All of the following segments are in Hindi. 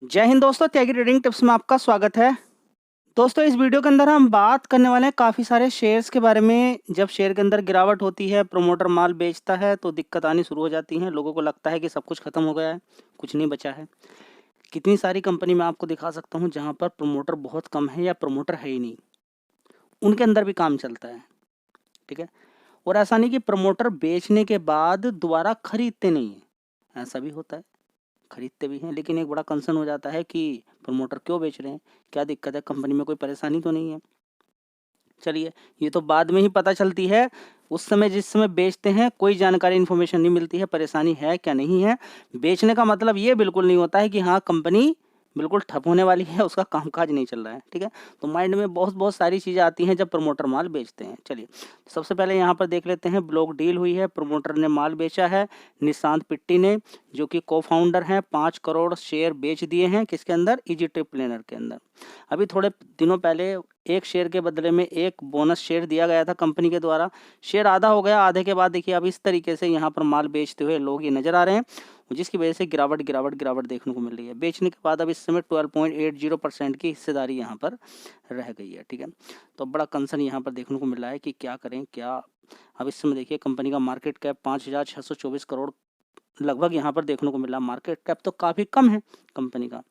जय हिंद दोस्तों, त्यागी ट्रेडिंग टिप्स में आपका स्वागत है। दोस्तों, इस वीडियो के अंदर हम बात करने वाले हैं काफ़ी सारे शेयर्स के बारे में। जब शेयर के अंदर गिरावट होती है, प्रमोटर माल बेचता है तो दिक्कत आनी शुरू हो जाती है। लोगों को लगता है कि सब कुछ खत्म हो गया है, कुछ नहीं बचा है। कितनी सारी कंपनी मैं आपको दिखा सकता हूँ जहाँ पर प्रमोटर बहुत कम है या प्रमोटर है ही नहीं, उनके अंदर भी काम चलता है। ठीक है। और ऐसा नहीं कि प्रमोटर बेचने के बाद दोबारा खरीदते नहीं है, ऐसा भी होता है, खरीदते भी हैं। लेकिन एक बड़ा कंसर्न हो जाता है कि प्रमोटर क्यों बेच रहे हैं, क्या दिक्कत है, कंपनी में कोई परेशानी तो नहीं है। चलिए, ये तो बाद में ही पता चलती है। उस समय जिस समय बेचते हैं कोई जानकारी इन्फॉर्मेशन नहीं मिलती है, परेशानी है क्या नहीं है। बेचने का मतलब ये बिल्कुल नहीं होता है कि हाँ, कंपनी बिल्कुल ठप होने वाली है, उसका कामकाज नहीं चल रहा है। ठीक है। तो माइंड में बहुत बहुत सारी चीज़ें आती हैं जब प्रमोटर माल बेचते हैं। चलिए, सबसे पहले यहाँ पर देख लेते हैं। ब्लॉक डील हुई है, प्रमोटर ने माल बेचा है। निशांत पिट्टी ने, जो कि को फाउंडर हैं, 5 करोड़ शेयर बेच दिए हैं। किसके अंदर? इजी ट्रिप प्लानर के अंदर। अभी थोड़े दिनों पहले एक शेयर के बदले में एक बोनस शेयर दिया गया था कंपनी के द्वारा। शेयर आधा हो गया, आधे के बाद देखिए अब इस तरीके से यहाँ पर माल बेचते हुए लोग ये नजर आ रहे हैं, जिसकी वजह से गिरावट देखने को मिल रही है। बेचने के बाद अब इस समय 12.80% की हिस्सेदारी यहाँ पर रह गई है। ठीक है। तो बड़ा कंसर्न यहाँ पर देखने को मिल रहा है कि क्या करें क्या। अब इस समय देखिए कंपनी का मार्केट कैप 5,624 करोड़ लगभग यहाँ पर देखने को मिला। मार्केट कैप तो काफ़ी कम है कंपनी का।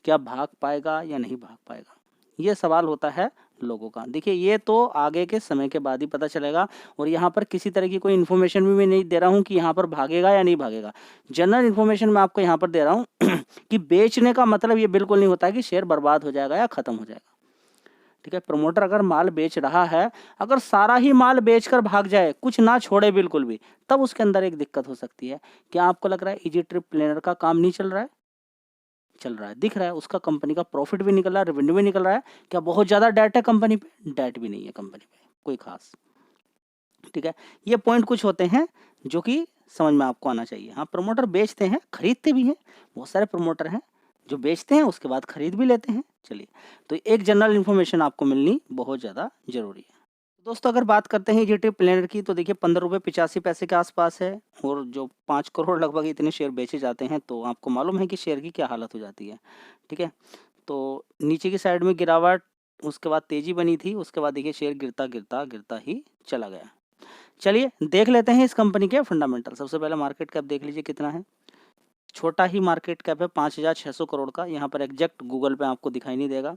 क्या भाग पाएगा या नहीं भाग पाएगा, ये सवाल होता है लोगों का। देखिए, ये तो आगे के समय के बाद ही पता चलेगा। और यहाँ पर किसी तरह की कोई इन्फॉर्मेशन भी मैं नहीं दे रहा हूँ कि यहाँ पर भागेगा या नहीं भागेगा। जनरल इन्फॉर्मेशन मैं आपको यहाँ पर दे रहा हूँ कि बेचने का मतलब ये बिल्कुल नहीं होता है कि शेयर बर्बाद हो जाएगा या खत्म हो जाएगा। ठीक है। प्रमोटर अगर माल बेच रहा है, अगर सारा ही माल बेचकर भाग जाए, कुछ ना छोड़े बिल्कुल भी, तब उसके अंदर एक दिक्कत हो सकती है। क्या आपको लग रहा है इजी ट्रिप प्लानर का काम नहीं चल रहा है? चल रहा है, दिख रहा है। उसका कंपनी का प्रॉफिट भी निकल रहा है, रेवेन्यू भी निकल रहा है। क्या बहुत ज़्यादा डेट है कंपनी पे? डेट भी नहीं है कंपनी पे कोई खास। ठीक है। ये पॉइंट कुछ होते हैं जो कि समझ में आपको आना चाहिए। हाँ, प्रमोटर बेचते हैं, खरीदते भी हैं। बहुत सारे प्रमोटर हैं जो बेचते हैं उसके बाद खरीद भी लेते हैं। चलिए, तो एक जनरल इन्फॉर्मेशन आपको मिलनी बहुत ज़्यादा जरूरी है। दोस्तों, अगर बात करते हैं जीटी प्लेनर की, तो देखिए 15 रुपये 85 पैसे के आसपास है। और जो 5 करोड़ लगभग इतने शेयर बेचे जाते हैं, तो आपको मालूम है कि शेयर की क्या हालत हो जाती है। ठीक है। तो नीचे की साइड में गिरावट, उसके बाद तेजी बनी थी, उसके बाद देखिए शेयर गिरता गिरता गिरता ही चला गया। चलिए, देख लेते हैं इस कंपनी के फंडामेंटल। सबसे पहले मार्केट कैप देख लीजिए कितना है। छोटा ही मार्केट कैप है, 5,600 करोड़ का। यहाँ पर एग्जैक्ट गूगल पे आपको दिखाई नहीं देगा।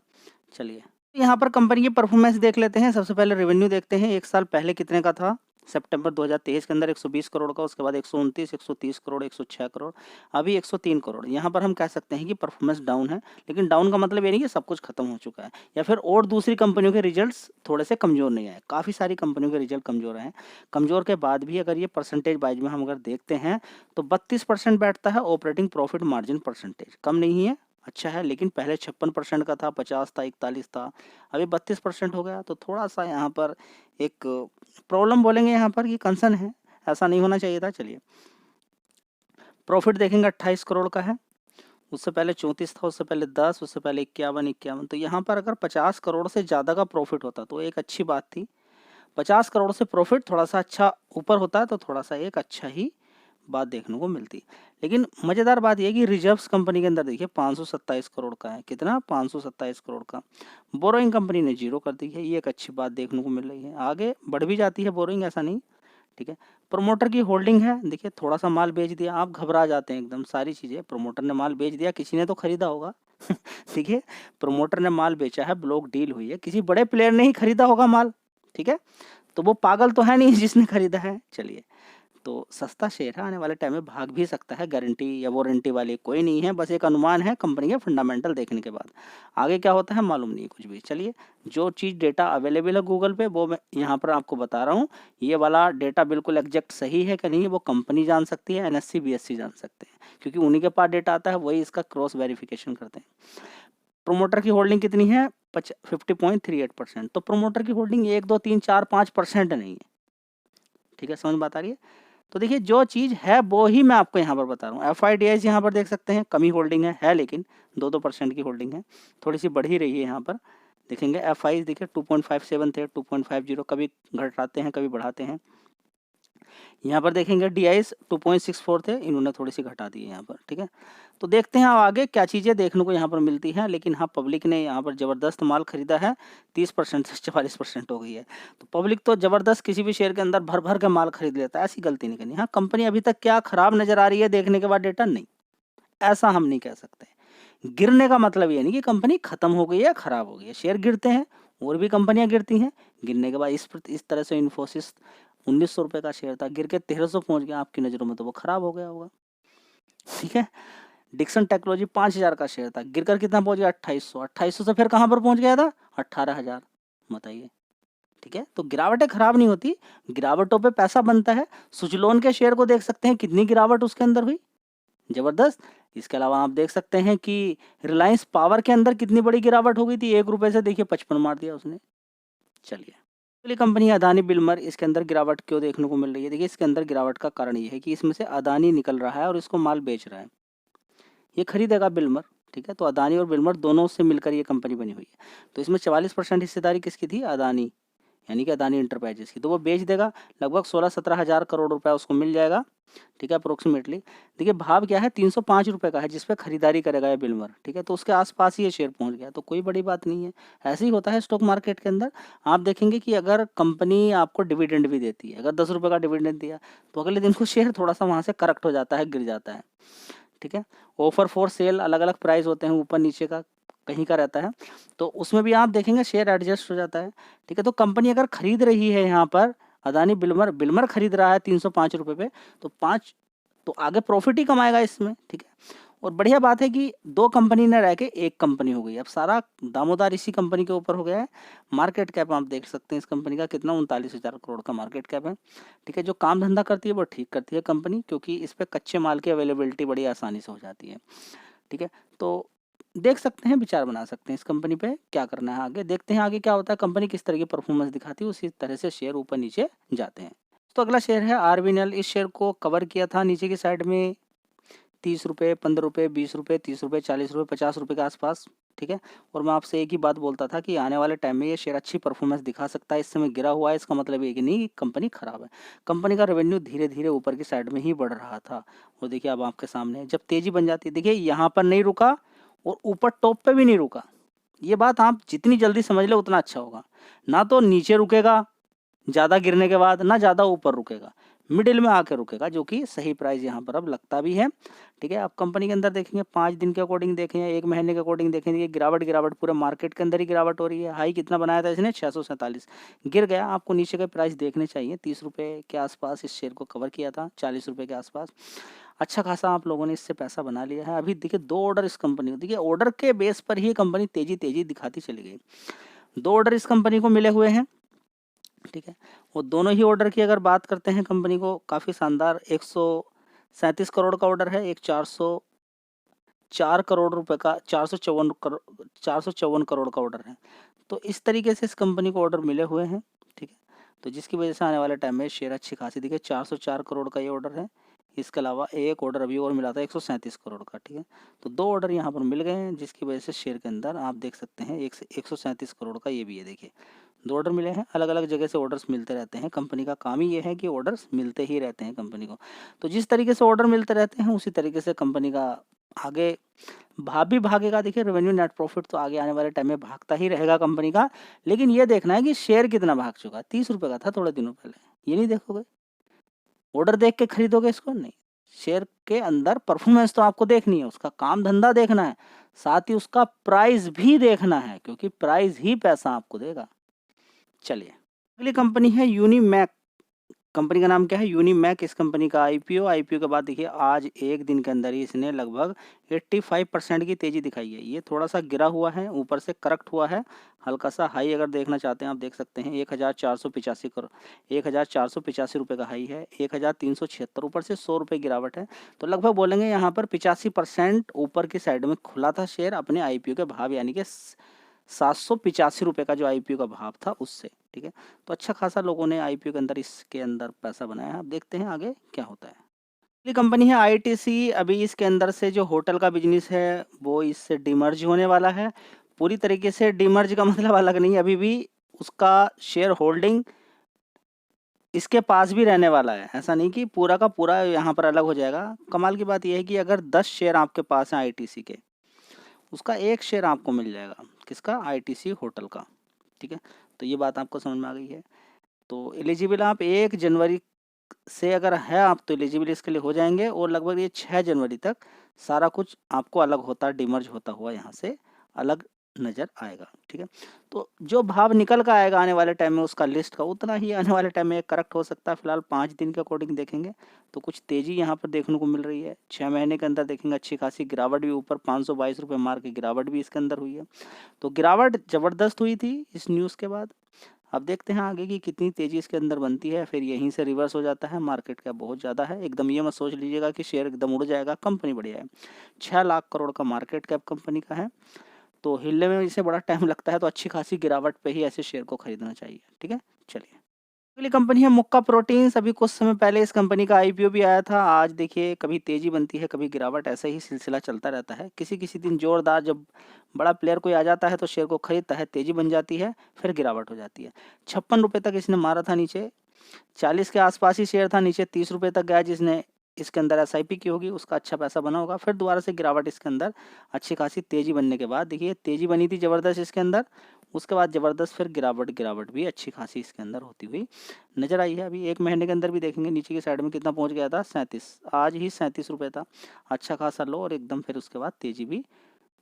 चलिए, यहाँ पर कंपनी की परफॉर्मेंस देख लेते हैं। सबसे पहले रेवेन्यू देखते हैं, एक साल पहले कितने का था। सितंबर 2023 के अंदर 120 करोड़ का, उसके बाद 129, 130 करोड़, 106 करोड़, अभी 103 करोड़। यहाँ पर हम कह सकते हैं कि परफॉर्मेंस डाउन है। लेकिन डाउन का मतलब ये नहीं कि सब कुछ खत्म हो चुका है, या फिर और दूसरी कंपनियों के रिजल्ट्स थोड़े से कमजोर नहीं आए। काफ़ी सारी कंपनियों के रिजल्ट कमजोर हैं। कमजोर के बाद भी अगर ये परसेंटेज वाइज में हम अगर देखते हैं, तो 32% बैठता है। ऑपरेटिंग प्रॉफिट मार्जिन परसेंटेज कम नहीं है, अच्छा है। लेकिन पहले 56% का था, 50 था, 41 था, अभी 32% हो गया। तो थोड़ा सा यहाँ पर एक प्रॉब्लम बोलेंगे, यहाँ पर ये कंसर्न है, ऐसा नहीं होना चाहिए था। चलिए, प्रॉफिट देखेंगे 28 करोड़ का है। उससे पहले 34 था, उससे पहले 10, उससे पहले 51। तो यहाँ पर अगर 50 करोड़ से ज़्यादा का प्रॉफिट होता तो एक अच्छी बात थी। 50 करोड़ से प्रॉफिट थोड़ा सा अच्छा ऊपर होता है तो थोड़ा सा एक अच्छा ही बात देखने को मिलती। लेकिन मज़ेदार बात यह है कि रिजर्व्स कंपनी के अंदर देखिए 527 करोड़ का है। कितना? 527 करोड़ का। बोरोइंग कंपनी ने जीरो कर दी है, ये एक अच्छी बात देखने को मिल रही है। आगे बढ़ भी जाती है बोरोइंग, ऐसा नहीं। ठीक है। प्रमोटर की होल्डिंग है, देखिए थोड़ा सा माल बेच दिया, आप घबरा जाते हैं एकदम। सारी चीज़ें, प्रमोटर ने माल बेच दिया, किसी ने तो खरीदा होगा देखिए, प्रमोटर ने माल बेचा है, ब्लॉक डील हुई है, किसी बड़े प्लेयर ने ही खरीदा होगा माल। ठीक है। तो वो पागल तो है नहीं जिसने खरीदा है। चलिए, तो सस्ता शेयर है, आने वाले टाइम में भाग भी सकता है। गारंटी या वारंटी वाली कोई नहीं है, बस एक अनुमान है कंपनी के फंडामेंटल देखने के बाद। आगे क्या होता है मालूम नहीं कुछ भी। चलिए, जो चीज़ डेटा अवेलेबल है गूगल पे, वो मैं यहाँ पर आपको बता रहा हूँ। ये वाला डेटा बिल्कुल एग्जैक्ट सही है कि नहीं है, वो कंपनी जान सकती है, एनएससी बीएससी जान सकते हैं, क्योंकि उन्हीं के पास डेटा आता है, वही इसका क्रॉस वेरिफिकेशन करते हैं। प्रोमोटर की होल्डिंग कितनी है? 50.38%। तो प्रोमोटर की होल्डिंग 1, 2, 3, 4, 5% नहीं है। ठीक है, समझ बात आ रही है? तो देखिए, जो चीज़ है वो ही मैं आपको यहाँ पर बता रहा हूँ। एफआईडीआईज़ यहाँ पर देख सकते हैं, कमी होल्डिंग है लेकिन 2-2% की होल्डिंग है, थोड़ी सी बढ़ ही रही है। यहाँ पर देखेंगे एफआई देखिए 2.57 थे, 2.50, कभी घटाते हैं कभी बढ़ाते हैं। यहाँ पर देखेंगे DIs 2.64 थे, इन्होंने थोड़ी सी घटा दी है यहाँ पर, ठीक है। तो देखते हैं आगे क्या चीज़ें देखने को यहाँ पर मिलती हैं, लेकिन हाँ पब्लिक ने यहाँ पर ज़बरदस्त माल खरीदा है, 30% से 44% हो गई है। तो पब्लिक तो ज़बरदस्त किसी भी शेयर के अंदर भर भर के माल खरीद लेता है, ऐसी गलती नहीं करनी। हाँ कंपनी अभी तक क्या खराब नज़र आ रही है देखने के बाद डेटा, नहीं, ऐसा हम नहीं कह सकते। गिरने का मतलब ये नहीं कि कंपनी खत्म हो गई है, खराब हो गई है। शेयर गिरते हैं, और भी कंपनियां गिरती हैं, गिरने के बाद इस तरह से इन्फोसिस 1900 रुपये का शेयर था, गिर के 1300 पहुंच गया, आपकी नज़रों में तो वो खराब हो गया होगा, ठीक है। डिक्सन टेक्नोलॉजी 5000 का शेयर था, गिरकर कितना पहुंच गया, 2800 से फिर कहां पर पहुंच गया था, 18000, बताइए, ठीक है। तो गिरावटें खराब नहीं होती, गिरावटों पे पैसा बनता है। सुजलोन के शेयर को देख सकते हैं, कितनी गिरावट उसके अंदर हुई, जबरदस्त। इसके अलावा आप देख सकते हैं कि रिलायंस पावर के अंदर कितनी बड़ी गिरावट हो गई थी, 1 रुपए से देखिए 55 मार दिया उसने। चलिए, अगली कंपनी अदानी बिल्मर, इसके अंदर गिरावट क्यों देखने को मिल रही है? देखिए इसके अंदर गिरावट का कारण ये है कि इसमें से अदानी निकल रहा है और इसको माल बेच रहा है, ये खरीदेगा बिल्मर, ठीक है। तो अदानी और बिल्मर दोनों से मिलकर ये कंपनी बनी हुई है। तो इसमें 44% हिस्सेदारी किसकी थी, अदानी, यानी कि अदानी इंटरप्राइजेस की। तो वो बेच देगा, लगभग 16-17 हज़ार करोड़ रुपया उसको मिल जाएगा, ठीक है, अप्रोक्सीमेटली। देखिए भाव क्या है, 305 रुपये का है, जिस पे खरीदारी करेगा ये बिल्मर, ठीक है। तो उसके आसपास ही ये शेयर पहुंच गया, तो कोई बड़ी बात नहीं है। ऐसे ही होता है स्टॉक मार्केट के अंदर। आप देखेंगे कि अगर कंपनी आपको डिविडेंड भी देती है, अगर 10 रुपये का डिविडेंड दिया, तो अगले दिन को शेयर थोड़ा सा वहाँ से करेक्ट हो जाता है, गिर जाता है, ठीक है। ऑफर फॉर सेल अलग अलग प्राइस होते हैं, ऊपर नीचे का कहीं का रहता है, तो उसमें भी आप देखेंगे शेयर एडजस्ट हो जाता है, ठीक है। तो कंपनी अगर खरीद रही है यहाँ पर, अदानी बिल्मर खरीद रहा है 305 रुपये पे, तो 5, तो आगे प्रॉफिट ही कमाएगा इसमें, ठीक है। और बढ़िया बात है कि 2 कंपनी ने रह के 1 कंपनी हो गई, अब सारा दामोदार इसी कंपनी के ऊपर हो गया है। मार्केट कैप आप देख सकते हैं इस कंपनी का कितना, 39,000 करोड़ का मार्केट कैप है, ठीक है। जो काम धंधा करती है वो ठीक करती है कंपनी, क्योंकि इस पर कच्चे माल की अवेलेबिलिटी बड़ी आसानी से हो जाती है, ठीक है। तो देख सकते हैं, विचार बना सकते हैं इस कंपनी पे क्या करना है आगे। देखते हैं आगे क्या होता है, कंपनी किस तरह की परफॉर्मेंस दिखाती है, उसी तरह से शेयर ऊपर नीचे जाते हैं। तो अगला शेयर है आरबीएनएल। इस शेयर को कवर किया था नीचे की साइड में 30 रुपये, 15 रुपये, 20 रुपये, 30 रुपये, 40 रुपये, 50 रुपये के आसपास, ठीक है। और मैं आपसे एक ही बात बोलता था कि आने वाले टाइम में ये शेयर अच्छी परफॉर्मेंस दिखा सकता है। इस समय गिरा हुआ है, इसका मतलब ये कि नहीं कंपनी खराब है। कंपनी का रेवेन्यू धीरे धीरे ऊपर की साइड में ही बढ़ रहा था, और देखिए अब आपके सामने जब तेजी बन जाती है, देखिए यहाँ पर नहीं रुका और ऊपर टॉप पे भी नहीं रुका। ये बात आप जितनी जल्दी समझ ले उतना अच्छा होगा। ना तो नीचे रुकेगा ज़्यादा गिरने के बाद, ना ज़्यादा ऊपर रुकेगा, मिडिल में आके रुकेगा, जो कि सही प्राइस यहाँ पर अब लगता भी है, ठीक है। आप कंपनी के अंदर देखेंगे 5 दिन के अकॉर्डिंग देखें या 1 महीने के अकॉर्डिंग देखेंगे, गिरावट पूरे मार्केट के अंदर ही गिरावट हो रही है। हाई कितना बनाया था इसने, 647, गिर गया। आपको नीचे के प्राइस देखने चाहिए, 30 रुपये के आसपास इस शेयर को कवर किया था, 40 रुपये के आसपास। अच्छा खासा आप लोगों ने इससे पैसा बना लिया है। अभी देखिए 2 ऑर्डर इस कंपनी को, देखिए ऑर्डर के बेस पर ही कंपनी तेजी दिखाती चली गई। 2 ऑर्डर इस कंपनी को मिले हुए हैं, ठीक है। वो दोनों ही ऑर्डर की अगर बात करते हैं, कंपनी को काफ़ी शानदार 137 करोड़ का ऑर्डर है, एक 404 करोड़ रुपए का, 454 करोड़ का ऑर्डर है। तो इस तरीके से इस कंपनी को ऑर्डर मिले हुए हैं, ठीक है। तो जिसकी वजह से आने वाले टाइम में शेयर अच्छी खासी दिखे। 404 करोड़ का ये ऑर्डर है, इसके अलावा एक ऑर्डर अभी और मिला था 137 करोड़ का, ठीक है। तो 2 ऑर्डर यहाँ पर मिल गए हैं, जिसकी वजह से शेयर के अंदर आप देख सकते हैं 137 करोड़ का ये भी है। देखिए 2 ऑर्डर मिले हैं, अलग अलग जगह से ऑर्डर्स मिलते रहते हैं। कंपनी का काम ही ये है कि ऑर्डर्स मिलते ही रहते हैं कंपनी को। तो जिस तरीके से ऑर्डर मिलते रहते हैं, उसी तरीके से कंपनी का आगे भाव भी भागेगा। देखिए रेवेन्यू, नेट प्रॉफिट तो आगे आने वाले टाइम में भागता ही रहेगा कंपनी का, लेकिन ये देखना है कि शेयर कितना भाग चुका है। 30 रुपये का था थोड़े दिनों पहले, ये नहीं देखोगे, ऑर्डर देख के खरीदोगे इसको, नहीं। शेयर के अंदर परफॉर्मेंस तो आपको देखनी है, उसका काम धंधा देखना है, साथ ही उसका प्राइस भी देखना है, क्योंकि प्राइस ही पैसा आपको देगा। चलिए, अगली कंपनी है यूनिमैक। कंपनी का नाम क्या है, यूनिमैक। इस कंपनी का आईपीओ के बाद देखिए आज एक दिन के अंदर ही इसने लगभग 85% की तेजी दिखाई है। ये थोड़ा सा गिरा हुआ है, ऊपर से करेक्ट हुआ है, हल्का सा हाई अगर देखना चाहते हैं आप देख सकते हैं 1485 करोड़, 1485 रुपये का हाई है, 1376, ऊपर से 100 रुपये गिरावट है। तो लगभग बोलेंगे यहाँ पर 85% ऊपर की साइड में खुला था शेयर अपने आईपीओ के भाव, यानी कि 785 रुपये का जो आईपीओ का भाव था उससे, ठीक है। तो अच्छा खासा लोगों ने आईपीओ के अंदर इसके अंदर पैसा बनाया है। अब देखते हैं आगे क्या होता है। अगली कंपनी है आईटीसी। अभी इसके अंदर से जो होटल का बिजनेस है वो इससे डिमर्ज होने वाला है। पूरी तरीके से डिमर्ज का मतलब अलग नहीं, अभी भी उसका शेयर होल्डिंग इसके पास भी रहने वाला है, ऐसा नहीं कि पूरा का पूरा यहाँ पर अलग हो जाएगा। कमाल की बात यह है कि अगर 10 शेयर आपके पास हैं आईटीसी के, उसका 1 शेयर आपको मिल जाएगा, किसका? आईटीसी होटल का, ठीक है। तो ये बात आपको समझ में आ गई है। तो एलिजिबल आप 1 जनवरी से अगर है आप तो एलिजिबल इसके लिए हो जाएंगे, और लगभग ये 6 जनवरी तक सारा कुछ आपको अलग होता डिमर्ज होता हुआ यहाँ से अलग नज़र आएगा, ठीक है। तो जो भाव निकल कर आएगा आने वाले टाइम में उसका लिस्ट का, उतना ही आने वाले टाइम में करेक्ट हो सकता है। फिलहाल 5 दिन के अकॉर्डिंग देखेंगे तो कुछ तेज़ी यहाँ पर देखने को मिल रही है। 6 महीने के अंदर देखेंगे अच्छी खासी गिरावट भी, ऊपर 522 रुपये मार की गिरावट भी इसके अंदर हुई है। तो गिरावट ज़बरदस्त हुई थी इस न्यूज़ के बाद। अब देखते हैं आगे की कितनी तेज़ी इसके अंदर बनती है, फिर यहीं से रिवर्स हो जाता है। मार्केट कैप बहुत ज़्यादा है, एकदम ये मत सोच लीजिएगा कि शेयर एकदम उड़ जाएगा। कंपनी बढ़िया है, 6 लाख करोड़ का मार्केट कैप कंपनी का है, तो हिलने में इसे बड़ा टाइम लगता है, तो अच्छी खासी गिरावट पे ही ऐसे शेयर को खरीदना चाहिए, ठीक है। चलिए, अगली कंपनी है मुक्का प्रोटीन्स। अभी कुछ समय पहले इस कंपनी का आईपीओ भी आया था। आज देखिए कभी तेजी बनती है कभी गिरावट, ऐसा ही सिलसिला चलता रहता है। किसी किसी दिन जोरदार जब बड़ा प्लेयर कोई आ जाता है तो शेयर को खरीदता है, तेजी बन जाती है, फिर गिरावट हो जाती है। 56 रुपये तक इसने मारा था नीचे, 40 के आसपास ही शेयर था, नीचे 30 रुपये तक गया। जिसने इसके अंदर एसआईपी की होगी उसका अच्छा पैसा बना होगा। फिर दोबारा से गिरावट इसके अंदर अच्छी खासी तेजी बनने के बाद, देखिए तेजी बनी थी ज़बरदस्त इसके अंदर, उसके बाद ज़बरदस्त फिर गिरावट भी अच्छी खासी इसके अंदर होती हुई नज़र आई है। अभी 1 महीने के अंदर भी देखेंगे नीचे की साइड में कितना पहुंच गया था, 37, आज ही 37 रुपये था, अच्छा खासा लो, और एकदम फिर उसके बाद तेजी भी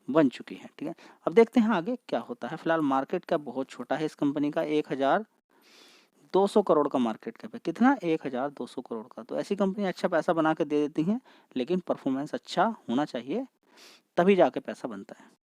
बन चुकी है, ठीक है। अब देखते हैं आगे क्या होता है। फिलहाल मार्केट कैप बहुत छोटा है इस कंपनी का, 1200 करोड़ का मार्केट कैप है। कितना? 1200 करोड़ का। तो ऐसी कंपनी अच्छा पैसा बना के दे देती हैं, लेकिन परफॉर्मेंस अच्छा होना चाहिए, तभी जाके पैसा बनता है।